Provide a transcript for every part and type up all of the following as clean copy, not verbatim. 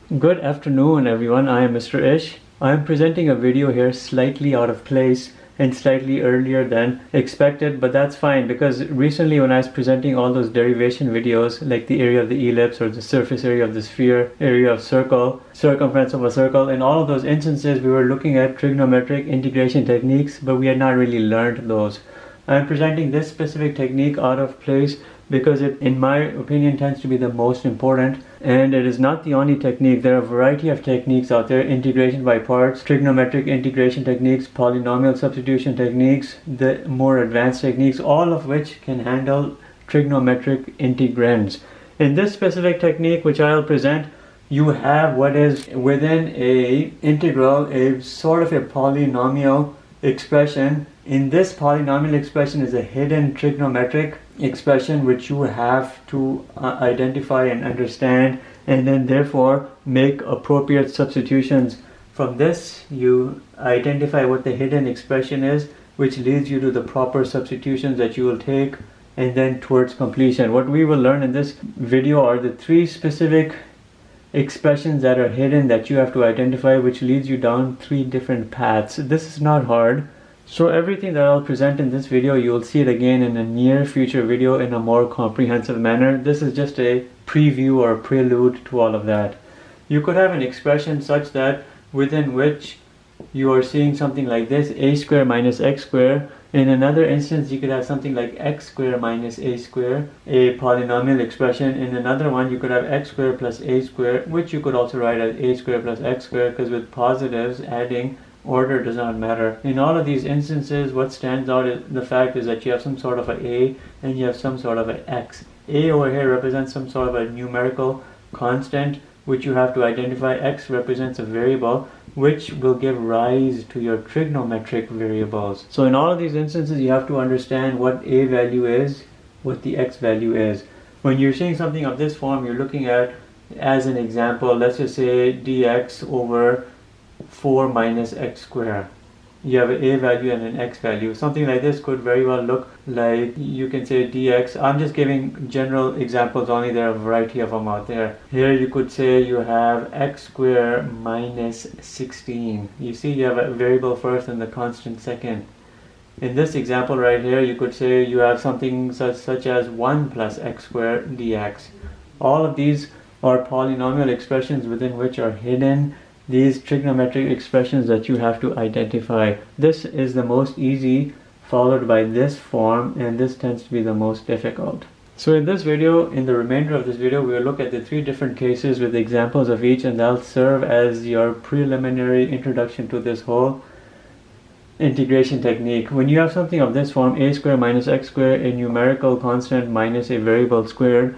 Good afternoon, everyone. I am Mr. Ish. I am presenting a video here slightly out of place and slightly earlier than expected, but that's fine because recently when I was presenting all those derivation videos like the area of the ellipse or the surface area of the sphere, area of circle, circumference of a circle, in all of those instances we were looking at trigonometric integration techniques, but we had not really learned those. I am presenting this specific technique out of place because it, in my opinion, tends to be the most important, and it is not the only technique. There are a variety of techniques out there: integration by parts, trigonometric integration techniques, polynomial substitution techniques, the more advanced techniques, all of which can handle trigonometric integrands. In this specific technique which I'll present, you have what is within a integral, a sort of a polynomial expression. In this polynomial expression is a hidden trigonometric expression which you have to identify and understand, and then therefore make appropriate substitutions. From this you identify what the hidden expression is, which leads you to the proper substitutions that you will take, and then towards completion. What we will learn in this video are the three specific expressions that are hidden that you have to identify, which leads you down three different paths. This is not hard. So everything that I'll present in this video, you will see it again in a near future video in a more comprehensive manner. This is just a preview or a prelude to all of that. You could have an expression such that within which you are seeing something like this: a square minus x square. In another instance you could have something like x square minus a square, a polynomial expression. In another one you could have x square plus a square, which you could also write as a square plus x square, because with positives adding order does not matter. In all of these instances, what stands out is the fact is that you have some sort of a and you have some sort of an x. A over here represents some sort of a numerical constant which you have to identify. X represents a variable which will give rise to your trigonometric variables. So in all of these instances you have to understand what a value is, what the x value is. When you're seeing something of this form, you're looking at, as an example, let's just say dx over 4 minus x square. You have an a value and an x value. Something like this could very well look like, you can say dx. I'm just giving general examples only, there are a variety of them out there. Here you could say you have x square minus 16. You see, you have a variable first and the constant second. In this example right here, you could say you have something such as 1 plus x squared dx. All of these are polynomial expressions within which are hidden these trigonometric expressions that you have to identify. This is the most easy, followed by this form, and this tends to be the most difficult. So in this video, in the remainder of this video, we will look at the three different cases with examples of each, and that'll serve as your preliminary introduction to this whole integration technique. When you have something of this form, a square minus x square, a numerical constant minus a variable squared,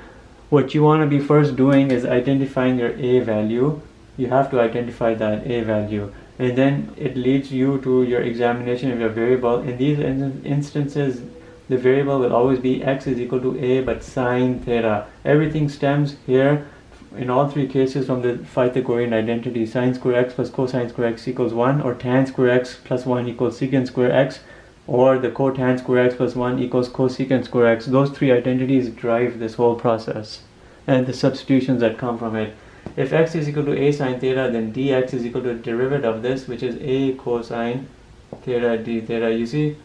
what you want to be first doing is identifying your a value. You have to identify that a value, and then it leads you to your examination of your variable. In these instances, the variable will always be x is equal to a but sine theta. Everything stems here in all three cases from the Pythagorean identity: sine square x plus cosine square x equals 1, or tan square x plus 1 equals secant square x, or the cotan square x plus 1 equals cosecant square x. Those three identities drive this whole process and the substitutions that come from it. If x is equal to a sine theta, then dx is equal to the derivative of this, which is a cosine theta d theta. You see,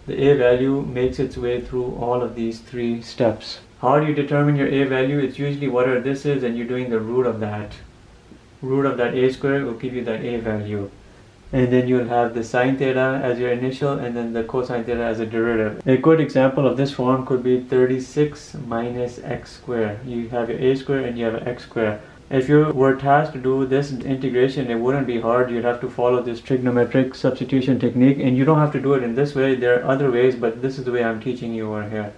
the a value makes its way through all of these three steps. How do you determine your a value? It's usually whatever this is, and you're doing the root of that. Root of that a square will give you that a value. And then you'll have the sine theta as your initial, and then the cosine theta as a derivative. A good example of this form could be 36 minus x square. You have your a square and you have an x square. If you were tasked to do this integration, it wouldn't be hard. You'd have to follow this trigonometric substitution technique, and you don't have to do it in this way. There are other ways, but this is the way I'm teaching you over here.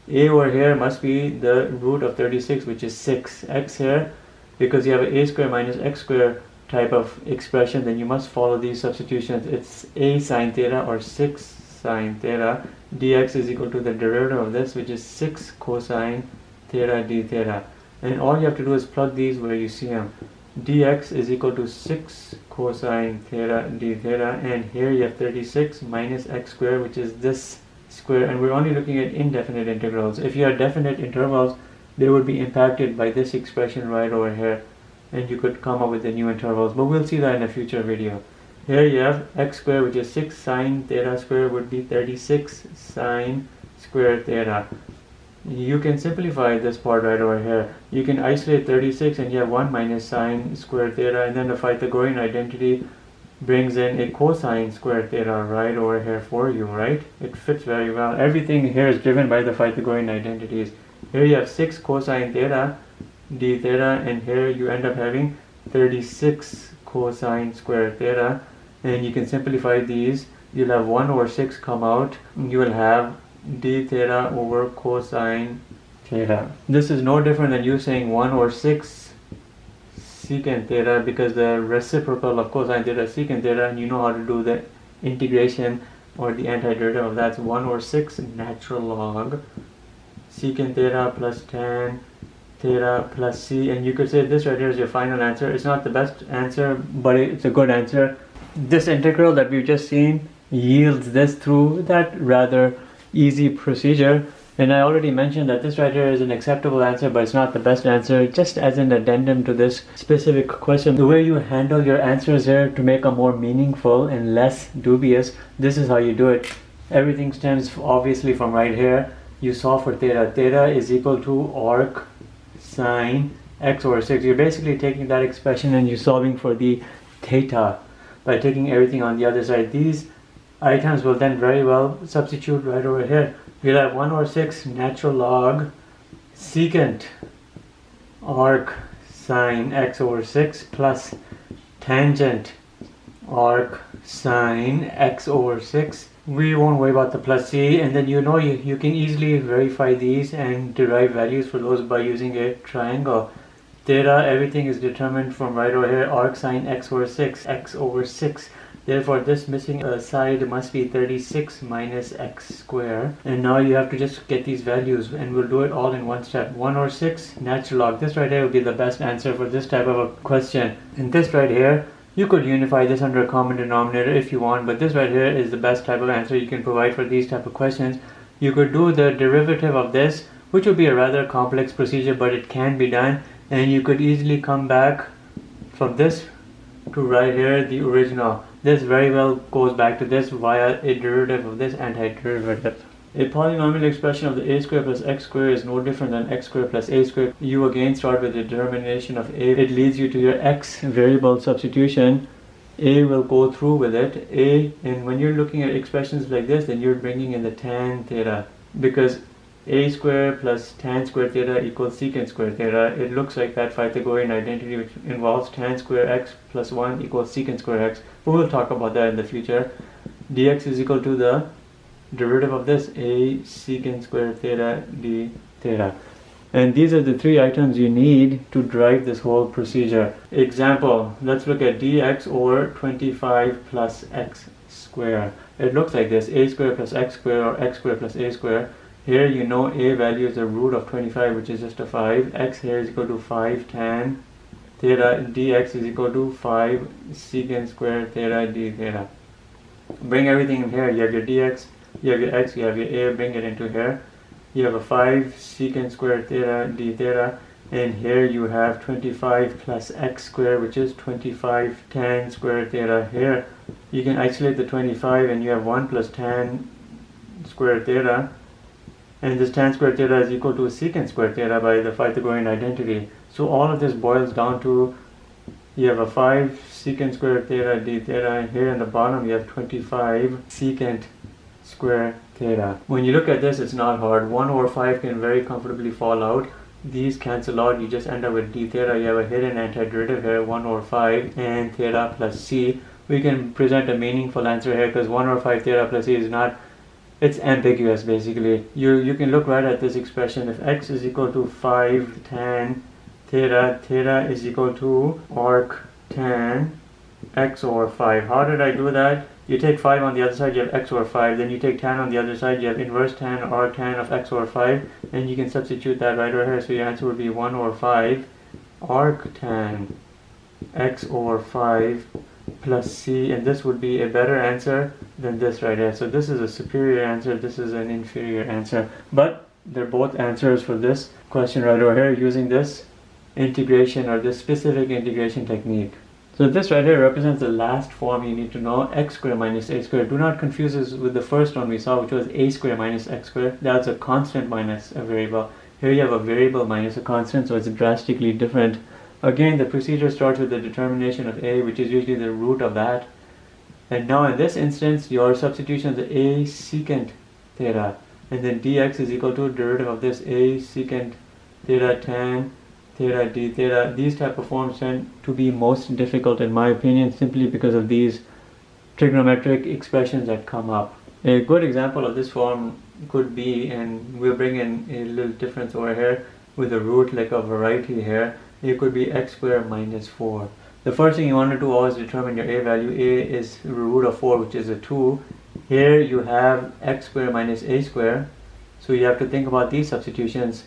A over here must be the root of 36, which is 6. X here, because you have an a square minus x square type of expression, then you must follow these substitutions. It's a sine theta or 6 sine theta. Dx is equal to the derivative of this, which is 6 cosine theta d theta. And all you have to do is plug these where you see them. Dx is equal to 6 cosine theta d theta, and here you have 36 minus x squared, which is this square, and we're only looking at indefinite integrals. If you had definite intervals, they would be impacted by this expression right over here. and you could come up with the new intervals, but we'll see that in a future video. Here you have x squared, which is 6 sine theta squared would be 36 sine squared theta. You can simplify this part right over here. You can isolate 36 and you have 1 minus sine squared theta, and then the Pythagorean identity brings in a cosine squared theta right over here for you, right? It fits very well. Everything here is driven by the Pythagorean identities. Here you have 6 cosine theta d theta, and here you end up having 36 cosine squared theta, and you can simplify these. You'll have 1 over 6 come out. You will have d theta over cosine theta. This is no different than you saying 1 over 6 secant theta, because the reciprocal of cosine theta is secant theta, and you know how to do the integration or the antiderivative of that. 1 over 6 natural log secant theta plus tan theta plus c, and you could say this right here is your final answer. It's not the best answer, but it's a good answer. This integral that we've just seen yields this through that rather easy procedure, and I already mentioned that this right here is an acceptable answer, but it's not the best answer. Just as an addendum to this specific question, the way you handle your answers here to make them more meaningful and less dubious, this is how you do it. Everything stems obviously from right here. You solve for theta. Theta is equal to arc sine x over 6. You're basically taking that expression and you're solving for the theta by taking everything on the other side. These items will then very well substitute right over here. We'll have 1 over 6 natural log secant arc sine x over 6 plus tangent arc sine x over 6. We won't worry about the plus c, and then you can easily verify these and derive values for those by using a triangle. Theta, everything is determined from right over here, arc sine x over 6, x over 6. Therefore, this missing side must be 36 minus x squared. And now you have to just get these values, and we'll do it all in one step. 1 over 6 natural log. This right here will be the best answer for this type of a question. And this right here, you could unify this under a common denominator if you want, but this right here is the best type of answer you can provide for these type of questions. You could do the derivative of this, which would be a rather complex procedure, but it can be done, and you could easily come back from this to right here, the original. This very well goes back to this via a derivative of this antiderivative. A polynomial expression of the a squared plus x squared is no different than x squared plus a squared. You again start with the determination of a. It leads you to your x variable substitution. A will go through with it. A, and when you're looking at expressions like this, then you're bringing in the tan theta, because a squared plus tan squared theta equals secant squared theta. It looks like that Pythagorean identity which involves tan squared x plus 1 equals secant squared x, but we'll talk about that in the future. Dx is equal to the derivative of this, a secant squared theta d theta. And these are the three items you need to drive this whole procedure. Example, let's look at dx over 25 plus x squared. It looks like this, a squared plus x squared, or x squared plus a squared. Here you know a value is the root of 25, which is just a 5. X here is equal to 5 tan theta. Dx is equal to 5 secant squared theta d theta. Bring everything in here. You have your dx, you have your x, you have your a, bring it into here. You have a 5 secant squared theta d theta, and here you have 25 plus x squared, which is 25 tan squared theta. Here you can isolate the 25 and you have 1 plus tan squared theta, and this tan squared theta is equal to secant squared theta by the Pythagorean identity. So all of this boils down to, you have a 5 secant squared theta d theta, and here in the bottom you have 25 secant squared theta. When you look at this, it's not hard. 1 over 5 can very comfortably fall out. These cancel out. You just end up with d theta. You have a hidden antiderivative here, 1 over 5 and theta plus c. We can present a meaningful answer here because 1 over 5 theta plus c is not, it's ambiguous basically. You can look right at this expression. If x is equal to 5 tan theta, theta is equal to arc tan x over 5. How did I do that? You take 5 on the other side, you have x over 5. Then you take tan on the other side, you have inverse tan or tan of x over 5. And you can substitute that right over here. So your answer would be 1 over 5 arc tan x over 5 plus c. And this would be a better answer than this right here. So this is a superior answer, this is an inferior answer. But they're both answers for this question right over here using this integration or this specific integration technique. So this right here represents the last form you need to know, x squared minus a squared. Do not confuse this with the first one we saw, which was a squared minus x squared. That's a constant minus a variable. Here you have a variable minus a constant, so it's drastically different. Again, the procedure starts with the determination of a, which is usually the root of that. And now in this instance, your substitution is a secant theta. And then dx is equal to derivative of this a secant theta tan theta d theta. These type of forms tend to be most difficult in my opinion, simply because of these trigonometric expressions that come up. A good example of this form could be, and we'll bring in a little difference over here with a root, like a variety here. It could be x squared minus 4. The first thing you want to do always determine your a value. A is root of 4, which is a 2. Here you have x squared minus a squared, so you have to think about these substitutions.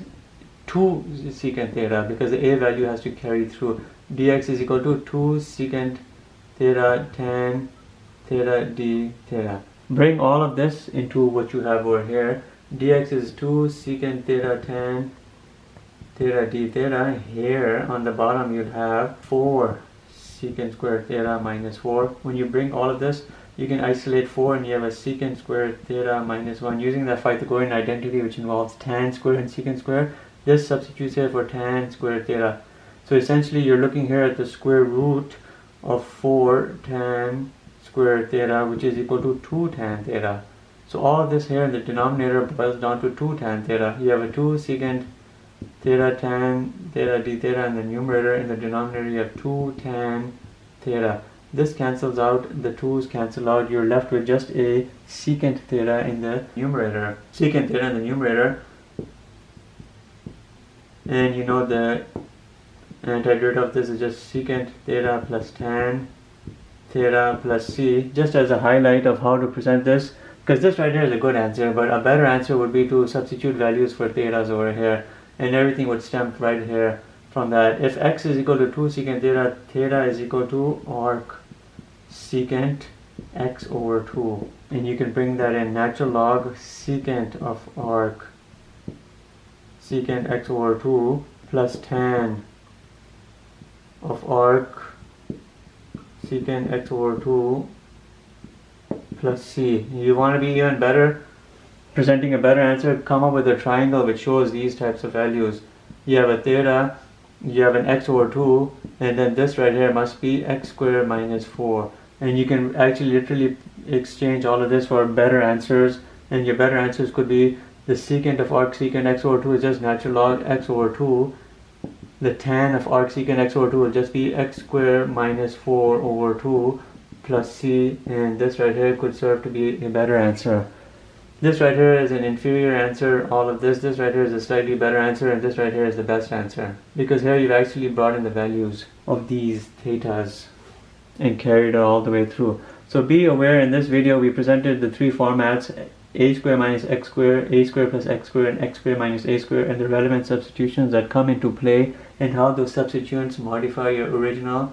2 secant theta, because the a value has to carry through. Dx is equal to 2 secant theta tan theta d theta. Bring all of this into what you have over here. Dx is 2 secant theta tan theta d theta. Here on the bottom you'd have 4 secant squared theta minus 4. When you bring all of this, you can isolate 4 and you have a secant squared theta minus 1. Using the Pythagorean identity, which involves tan squared and secant squared, this substitutes here for tan squared theta. So essentially you're looking here at the square root of 4 tan squared theta, which is equal to 2 tan theta. So all of this here in the denominator boils down to 2 tan theta. You have a 2 secant theta tan theta d theta in the numerator. In the denominator you have 2 tan theta. This cancels out, the 2's cancel out. You're left with just a secant theta in the numerator. Secant theta in the numerator. And you know the antiderivative of this is just secant theta plus tan theta plus c. Just as a highlight of how to present this, because this right here is a good answer, but a better answer would be to substitute values for thetas over here, and everything would stem right here from that. If x is equal to 2 secant theta, theta is equal to arc secant x over 2. And you can bring that in, natural log secant of arc secant x over 2 plus tan of arc secant x over 2 plus c. You want to be even better, presenting a better answer, come up with a triangle which shows these types of values. You have a theta, you have an x over 2, and then this right here must be x squared minus 4. And you can actually literally exchange all of this for better answers, and your better answers could be the secant of arc secant x over 2 is just natural log x over 2. The tan of arc secant x over 2 will just be x squared minus 4 over 2 plus c, and this right here could serve to be a better answer. This right here is an inferior answer, all of this right here is a slightly better answer, and this right here is the best answer. Because here you've actually brought in the values of these thetas and carried it all the way through. So be aware, in this video we presented the three formats: a squared minus x squared, a squared plus x squared, and x squared minus a squared, and the relevant substitutions that come into play, and how those substituents modify your original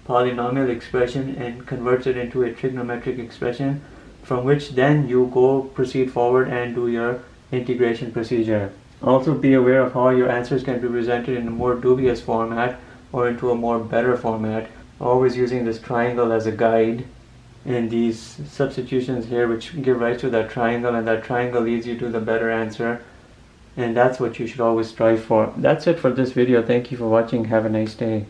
polynomial expression and converts it into a trigonometric expression, from which then you proceed forward and do your integration procedure. Also be aware of how your answers can be presented in a more dubious format or into a more better format, always using this triangle as a guide, and these substitutions here which give rise to that triangle, and that triangle leads you to the better answer, and that's what you should always strive for. That's it for this video. Thank you for watching. Have a nice day.